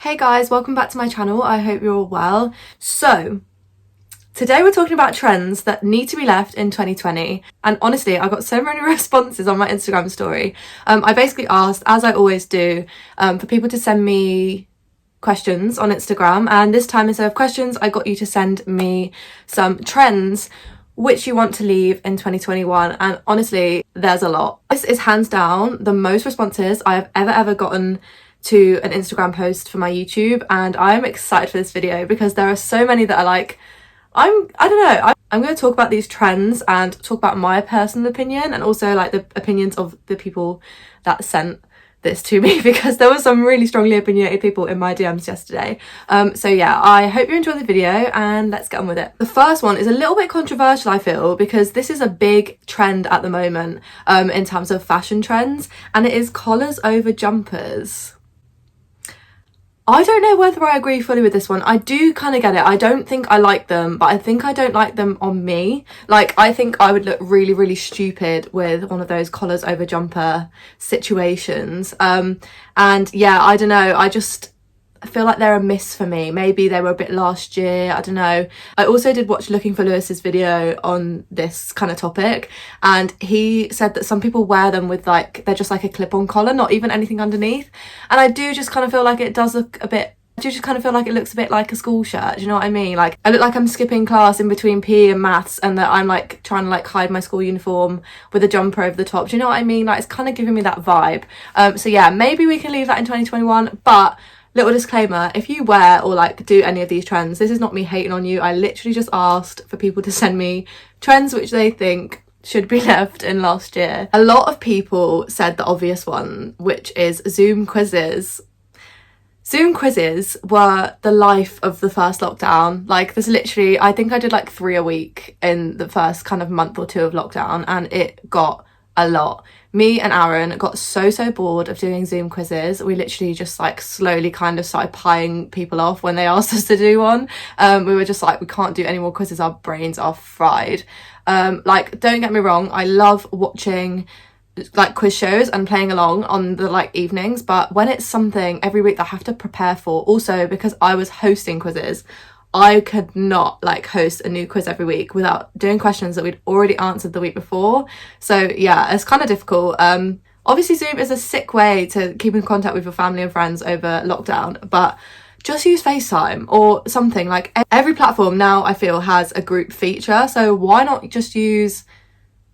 Hey guys, welcome back to my channel. I hope you're all well. So today we're talking about trends that need to be left in 2020, and honestly I got so many responses on my Instagram story. I basically asked, as I always do, for people to send me questions on Instagram, and this time instead of questions I got you to send me some trends which you want to leave in 2021, and honestly there's a lot. This is hands down the most responses I have ever gotten to an Instagram post for my YouTube, and I'm excited for this video because there are so many that are like, I'm going to talk about these trends and talk about my personal opinion and also like the opinions of the people that sent this to me, because there were some really strongly opinionated people in my DMs yesterday. So yeah, I hope you enjoy the video and let's get on with it. The first one is a little bit controversial, I feel, because this is a big trend at the moment in terms of fashion trends, and it is collars over jumpers. I don't know whether I agree fully with this one. I do kind of get it. I don't think I like them, but I think I don't like them on me. Like, I think I would look really stupid with one of those collars over jumper situations. And yeah, I don't know. I feel like they're a miss for me. Maybe they were a bit last year, I don't know. I also did watch Looking for Lewis's video on this kind of topic, and he said that some people wear them with like, they're just like a clip-on collar, not even anything underneath. And I do just kind of feel like it does look a bit, I do just kind of feel like it looks a bit like a school shirt, do you know what I mean? Like, I look like I'm skipping class in between PE and maths, and that I'm like trying to like hide my school uniform with a jumper over the top, do you know what I mean? Like, it's kind of giving me that vibe. So yeah, maybe we can leave that in 2021, but little disclaimer, if you wear or like do any of these trends, this is not me hating on you. I literally just asked for people to send me trends which they think should be left in last year. A lot of people said the obvious one, which is Zoom quizzes. Zoom quizzes were the life of the first lockdown. Like, there's literally, I think I did like 3 a week in the first kind of month or two of lockdown, and it got a lot. Me and Aaron got so bored of doing Zoom quizzes, we literally just like slowly kind of started pieing people off when they asked us to do one. We were just like, we can't do any more quizzes, our brains are fried. Like, don't get me wrong, I love watching like quiz shows and playing along on the like evenings, but when it's something every week that I have to prepare for, also because I was hosting quizzes, I could not like host a new quiz every week without doing questions that we'd already answered the week before. So yeah, it's kind of difficult. Obviously Zoom is a sick way to keep in contact with your family and friends over lockdown, but just use FaceTime or something. Like, every platform now I feel has a group feature, so why not just use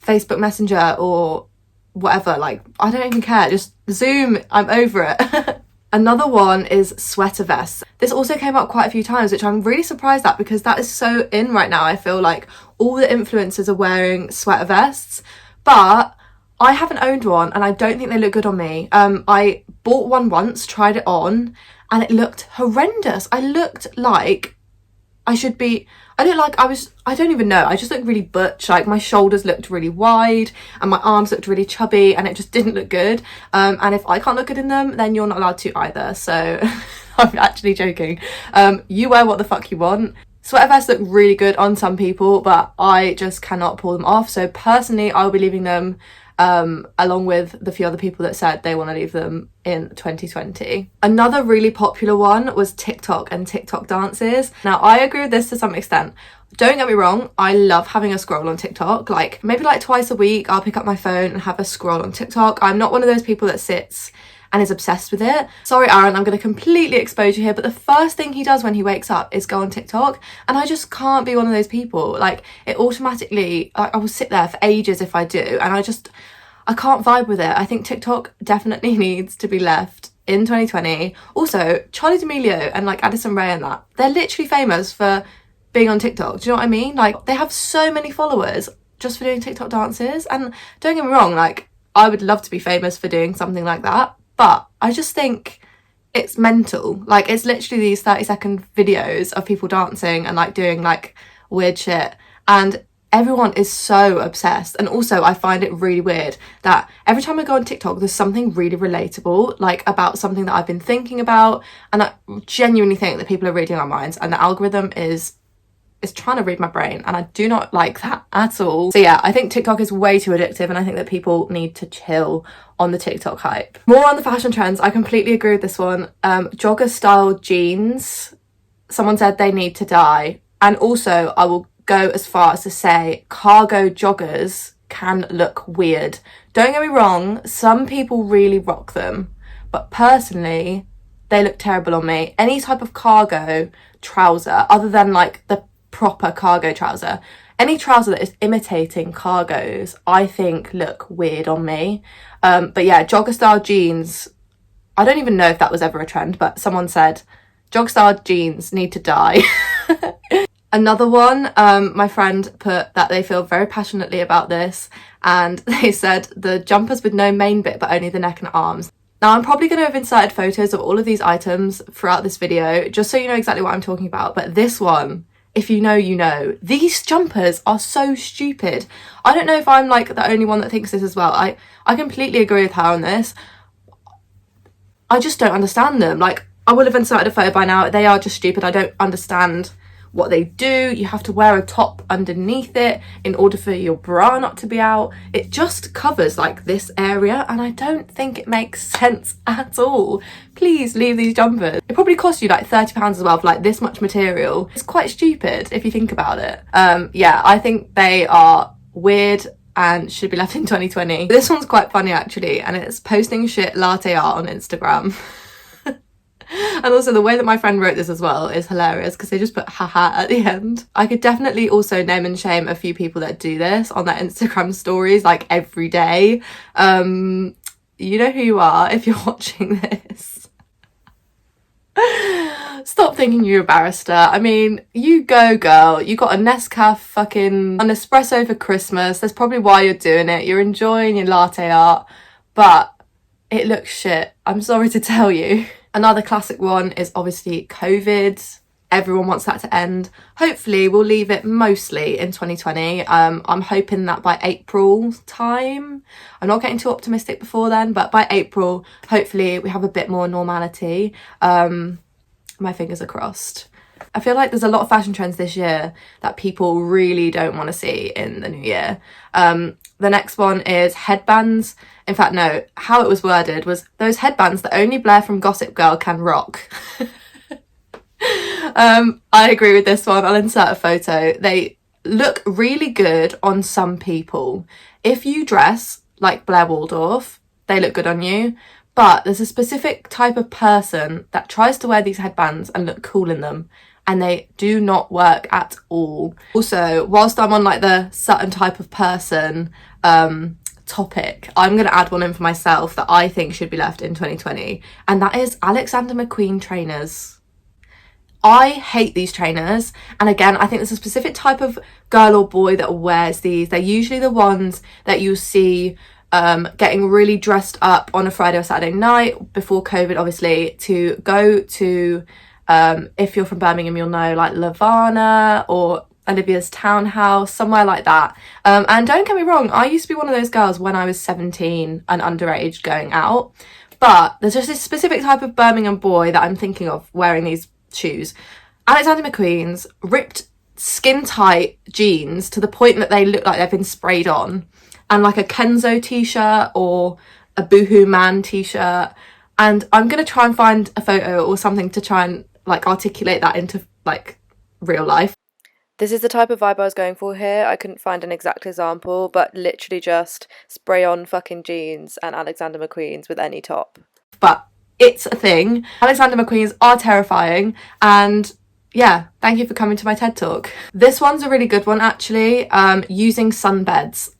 Facebook Messenger or whatever? Like, I don't even care, just Zoom, I'm over it. Another one is sweater vests. This also came up quite a few times, which I'm really surprised at because that is so in right now. I feel like all the influencers are wearing sweater vests, but I haven't owned one and I don't think they look good on me. I bought one once, tried it on, and it looked horrendous. I looked like I should be, I don't even know, I just looked really butch. Like, my shoulders looked really wide and my arms looked really chubby, and it just didn't look good. And if I can't look good in them, then you're not allowed to either. So I'm actually joking. You wear what the fuck you want. Sweater vests look really good on some people, but I just cannot pull them off. So personally, I'll be leaving them, along with the few other people that said they want to leave them in 2020. Another really popular one was TikTok and TikTok dances. Now, I agree with this to some extent. Don't get me wrong, I love having a scroll on TikTok. Like, maybe like twice a week I'll pick up my phone and have a scroll on TikTok. I'm not one of those people that sits and is obsessed with it. Sorry, Aaron, I'm going to completely expose you here, but the first thing he does when he wakes up is go on TikTok, and I just can't be one of those people. Like, it automatically, I will sit there for ages if I do, and I can't vibe with it. I think TikTok definitely needs to be left in 2020. Also, Charli D'Amelio and like Addison Rae and that, they're literally famous for being on TikTok. Do you know what I mean? Like, they have so many followers just for doing TikTok dances, and don't get me wrong, like, I would love to be famous for doing something like that, but I just think it's mental. Like, it's literally these 30-second videos of people dancing and like doing like weird shit, and everyone is so obsessed. And also, I find it really weird that every time I go on TikTok, there's something really relatable, like about something that I've been thinking about, and I genuinely think that people are reading our minds, and the algorithm is it's trying to read my brain, and I do not like that at all. So yeah, I think TikTok is way too addictive, and I think that people need to chill on the TikTok hype. More on the fashion trends, I completely agree with this one. Jogger style jeans, someone said they need to die. And also I will go as far as to say cargo joggers can look weird. Don't get me wrong, some people really rock them, but personally they look terrible on me. Any type of cargo trouser, other than like the proper cargo trouser, any trouser that is imitating cargos, I think look weird on me. But yeah, jogger style jeans, I don't even know if that was ever a trend, but someone said jogger style jeans need to die. Another one, my friend put that they feel very passionately about this, and they said the jumpers with no main bit but only the neck and arms. Now I'm probably going to have inserted photos of all of these items throughout this video just so you know exactly what I'm talking about, but this one, if you know, you know. These jumpers are so stupid. I don't know if I'm like the only one that thinks this as well. I completely agree with her on this. I just don't understand them. Like, I would have inserted a photo by now. They are just stupid. I don't understand what they do. You have to wear a top underneath it in order for your bra not to be out. It just covers like this area, and I don't think it makes sense at all. Please leave these jumpers. It probably costs you like £30 as well for like this much material. It's quite stupid if you think about it. Yeah, I think they are weird and should be left in 2020. This one's quite funny actually, and it's posting shit latte art on Instagram. And also the way that my friend wrote this as well is hilarious because they just put haha at the end. I could definitely also name and shame a few people that do this on their Instagram stories like every day. You know who you are if you're watching this. Stop thinking you're a barrister. I mean, you go girl. You got a Nescafe fucking an espresso for Christmas. That's probably why you're doing it. You're enjoying your latte art, but it looks shit. I'm sorry to tell you. Another classic one is obviously COVID. Everyone wants that to end. Hopefully we'll leave it mostly in 2020. I'm hoping that by April time, I'm not getting too optimistic before then, but by April, hopefully we have a bit more normality. My fingers are crossed. I feel like there's a lot of fashion trends this year that people really don't want to see in the new year. The next one is headbands. In fact, no, how it was worded was those headbands that only Blair from Gossip Girl can rock. I agree with this one. I'll insert a photo. They look really good on some people. If you dress like Blair Waldorf, they look good on you. But there's a specific type of person that tries to wear these headbands and look cool in them, and they do not work at all. Also, whilst I'm on like the certain type of person topic, I'm going to add one in for myself that I think should be left in 2020, and that is Alexander McQueen trainers. I hate these trainers, and again, I think there's a specific type of girl or boy that wears these. They're usually the ones that you see getting really dressed up on a Friday or Saturday night before COVID, obviously, to go to if you're from Birmingham, you'll know like Lavana or Olivia's Townhouse, somewhere like that. And don't get me wrong, I used to be one of those girls when I was 17 and underage going out, but there's just this specific type of Birmingham boy that I'm thinking of wearing these shoes. Alexander McQueen's ripped skin tight jeans to the point that they look like they've been sprayed on, and like a Kenzo t-shirt or a Boohoo Man t-shirt. And I'm going to try and find a photo or something to try and like articulate that into like real life. This is the type of vibe I was going for here. I couldn't find an exact example, but literally just spray on fucking jeans and Alexander McQueen's with any top. But it's a thing. Alexander McQueen's are terrifying, and yeah, thank you for coming to my TED Talk. This one's a really good one actually, using sunbeds.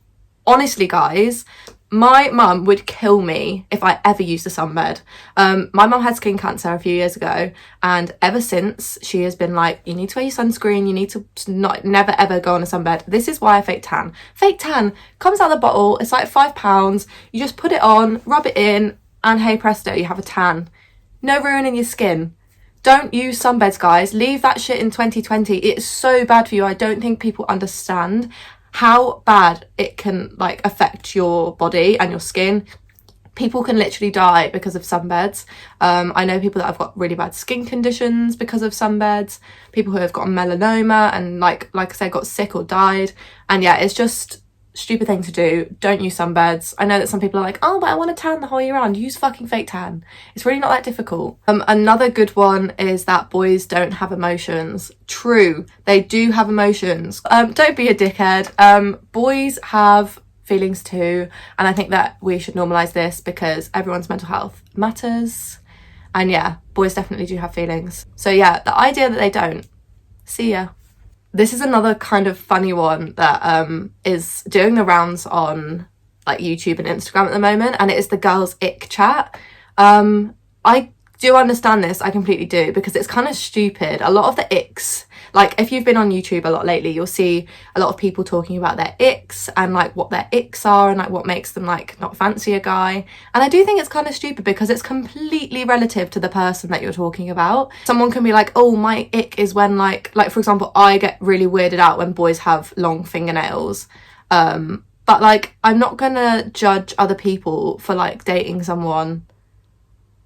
Honestly guys, my mum would kill me if I ever used a sunbed. My mum had skin cancer a few years ago, and ever since she has been like, you need to wear your sunscreen, you need to never ever go on a sunbed. This is why I fake tan. Fake tan comes out of the bottle, it's like £5. You just put it on, rub it in, and hey presto, you have a tan. No ruining your skin. Don't use sunbeds, guys. Leave that shit in 2020. It's so bad for you. I don't think people understand how bad it can like affect your body and your skin. People can literally die because of sunbeds. I know people that have got really bad skin conditions because of sunbeds, people who have got melanoma and like I said, got sick or died. And yeah, it's just stupid thing to do. Don't use sunbeds. I know that some people are like, oh, but I want to tan the whole year round. Use fucking fake tan. It's really not that difficult. Another good one is that boys don't have emotions. True, they do have emotions. Don't be a dickhead. Boys have feelings too, and I think that we should normalize this because everyone's mental health matters. And yeah, boys definitely do have feelings. So yeah, the idea that they don't, see ya. This is another kind of funny one that is doing the rounds on like YouTube and Instagram at the moment, and it is the girls' ick chat. I do understand this, I completely do, because it's kind of stupid. A lot of the icks, like if you've been on YouTube a lot lately, you'll see a lot of people talking about their icks and like what their icks are and like what makes them like not fancy a guy. And I do think it's kind of stupid because it's completely relative to the person that you're talking about. Someone can be like, oh, my ick is when like for example, I get really weirded out when boys have long fingernails. But like I'm not gonna judge other people for like dating someone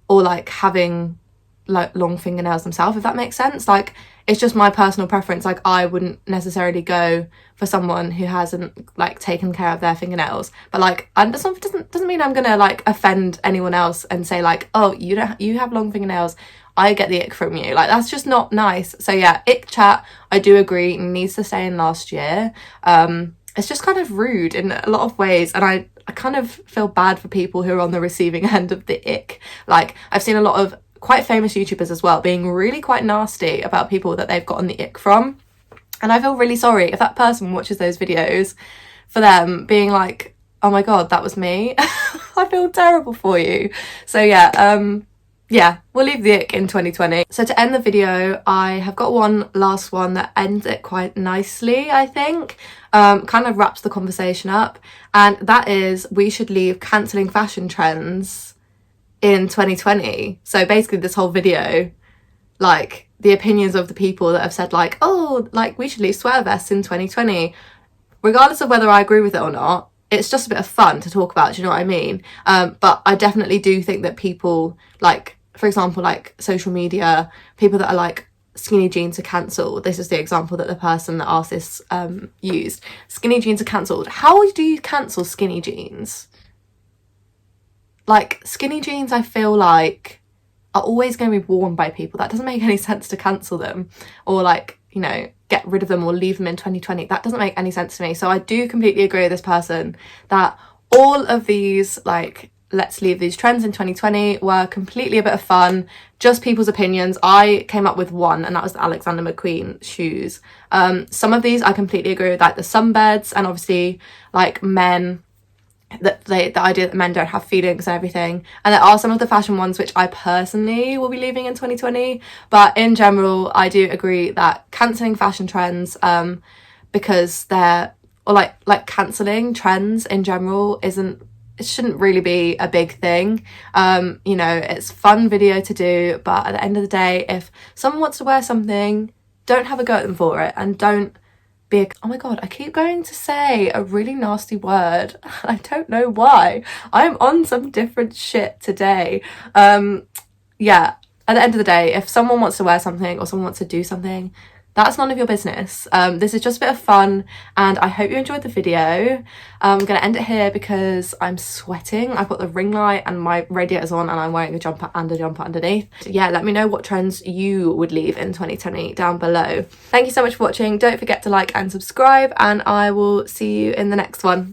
or like having like long fingernails themselves, if that makes sense. Like it's just my personal preference. Like I wouldn't necessarily go for someone who hasn't like taken care of their fingernails, but like doesn't mean I'm gonna like offend anyone else and say like, oh, you have long fingernails, I get the ick from you. Like that's just not nice. So yeah, ick chat, I do agree, needs to stay in last year. It's just kind of rude in a lot of ways, and I kind of feel bad for people who are on the receiving end of the ick. Like I've seen a lot of quite famous YouTubers as well being really quite nasty about people that they've gotten the ick from, and I feel really sorry if that person watches those videos, for them being like, oh my god, that was me. I feel terrible for you. So yeah, we'll leave the ick in 2020. So to end the video, I have got one last one that ends it quite nicely, I think. Kind of wraps the conversation up, and that is we should leave cancelling fashion trends in 2020. So basically this whole video, like the opinions of the people that have said like, oh, like we should leave sweater vests in 2020, regardless of whether I agree with it or not, it's just a bit of fun to talk about, do you know what I mean? But I definitely do think that people, like for example, like social media, people that are like skinny jeans are cancelled. This is the example that the person that asked this used. Skinny jeans are cancelled. How do you cancel skinny jeans? Like skinny jeans, I feel like are always going to be worn by people. That doesn't make any sense to cancel them or like, you know, get rid of them or leave them in 2020. That doesn't make any sense to me. So I do completely agree with this person that all of these like let's leave these trends in 2020 were completely a bit of fun, just people's opinions. I came up with one, and that was the Alexander McQueen shoes. Some of these I completely agree with, like the sunbeds, and obviously like men, that the idea that men don't have feelings and everything. And there are some of the fashion ones which I personally will be leaving in 2020, but in general I do agree that cancelling fashion trends because they're, or like cancelling trends in general it shouldn't really be a big thing. You know, it's fun video to do, but at the end of the day, if someone wants to wear something, don't have a go at them for it, and don't be oh my god, I keep going to say a really nasty word. I don't know why. I'm on some different shit today. Yeah, at the end of the day, if someone wants to wear something or someone wants to do something, that's none of your business. This is just a bit of fun, and I hope you enjoyed the video. I'm gonna end it here because I'm sweating. I've got the ring light and my radiator's on, and I'm wearing a jumper and a jumper underneath. Yeah, let me know what trends you would leave in 2020 down below. Thank you so much for watching. Don't forget to like and subscribe, and I will see you in the next one.